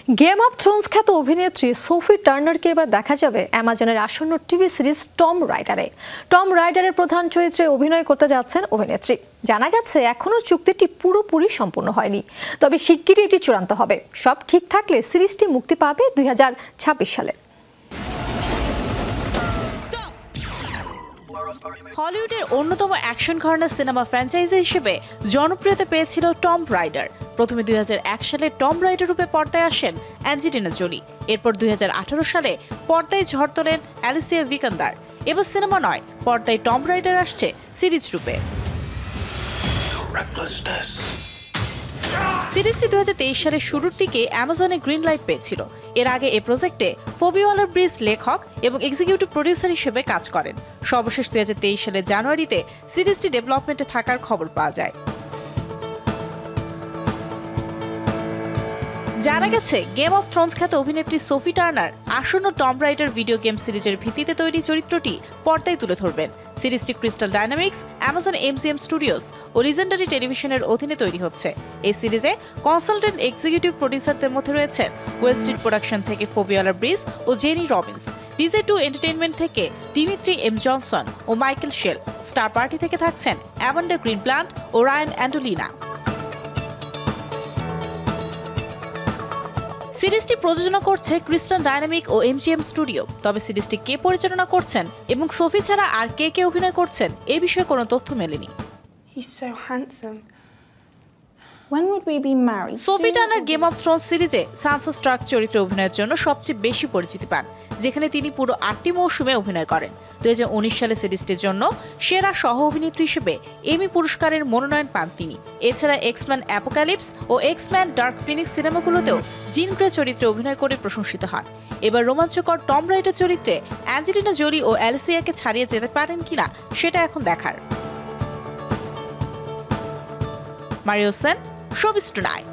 Game of Thrones খ্যাত অভিনেত্রী Sophie টার্নারকে এবার দেখা যাবে অ্যামাজনের আসন্ন টিভি সিরিজ টম রাইডারে। টম রাইডারের প্রধান চরিত্রে অভিনয় করতে যাচ্ছেন অভিনেত্রী। জানা গেছে এখনও চুক্তিটি পুরোপুরি সম্পূর্ণ হয়নি, তবে শিগগিরই এটি চূড়ান্ত হবে। সব ঠিক থাকলে সিরিজটি মুক্তি পাবে 2026 সালে। হলিউডের অন্যতম অ্যাকশন ঘরানার সিনেমা ফ্র্যাঞ্চাইজি হিসেবে জনপ্রিয়তা পেয়েছিল টম রাইডার। প্রথমে 2001 সালে টম রাইডার রূপে পর্দায় আসেন অ্যাঞ্জেলিনা জোলি। এরপর 2018 সালে পর্দায় ঝড় তোলেন অ্যালিসিয়া ভিকান্দার। এবার সিনেমা নয়, পর্দায় টম রাইডার আসছে সিরিজ রূপে। সিরিজটি 2023 সালের শুরুর দিকে অ্যামাজনে গ্রিন লাইট পেয়েছিল। এর আগে এই প্রজেক্টে ফোবি ওয়ালার-ব্রিজ লেখক এবং এক্সিকিউটিভ প্রডিউসার হিসেবে কাজ করেন। সর্বশেষ 2023 সালের জানুয়ারিতে সিরিজটি ডেভেলপমেন্টে থাকার খবর পাওয়া যায়। জানা গেছে গেম অফ থ্রোনস খ্যাত অভিনেত্রী সোফি টার্নার আসন্ন টম রাইডার ভিডিও গেম সিরিজের ভিত্তিতে তৈরি চরিত্রটি পর্দায় তুলে ধরবেন। সিরিজটি Crystal Dynamics, Amazon MGM Studios ও লিজেন্ডারি টেলিভিশনের অধীনে তৈরি হচ্ছে। এই সিরিজে কনসালটেন্ট এক্সিকিউটিভ প্রডিউসারদের মধ্যে রয়েছেন ওয়েল স্ট্রিট প্রোডাকশন থেকে ফোবি ওয়ালার-ব্রিজ ও জেনি রবিন্স, ডিজে2 এন্টারটেইনমেন্ট থেকে ডিমিত্রি এম জনসন ও মাইকেল শেল, স্টার পার্টি থেকে থাকছেন অ্যামান্ডা গ্রিনপ্লান্ট ও রায়ান অ্যান্ডোলিনা। সিরিজটি প্রযোজনা করছে ক্রিস্টাল ডাইনামিক ও এমজিএম স্টুডিও। তবে সিরিজটি কে পরিচালনা করছেন এবং সোফি ছাড়া আর কে অভিনয় করছেন এ বিষয়ে কোনো তথ্য মেলেনি। Sophie Turner game of Thrones সিরিজে সানসা স্টার্ক চরিত্রে অভিনয়ের জন্য সবচেয়ে বেশি পরিচিতি পান, যেখানে তিনি পুরো 8টি মৌসুমে অভিনয় করেন। 2019 সালে সিরিজটির জন্য সেরা সহ অভিনেত্রী হিসেবে এমি পুরস্কারের মনোনয়ন পান তিনি। এছাড়া এক্সম্যান অ্যাপোক্যালিপস ও এক্সম্যান ডার্ক ফিনিক্স সিনেমাগুলোতেও জিন গ্রে চরিত্রে অভিনয় করে প্রশংসিত হন। এবার রোমাঞ্চকর টম রাইডার চরিত্রে অ্যাঞ্জেলিনা জোলি ও অ্যালিসিয়াকে ছাড়িয়ে যেতে পারেন কিনা সেটা এখন দেখার। Mario Sen, Showbiz Tonight.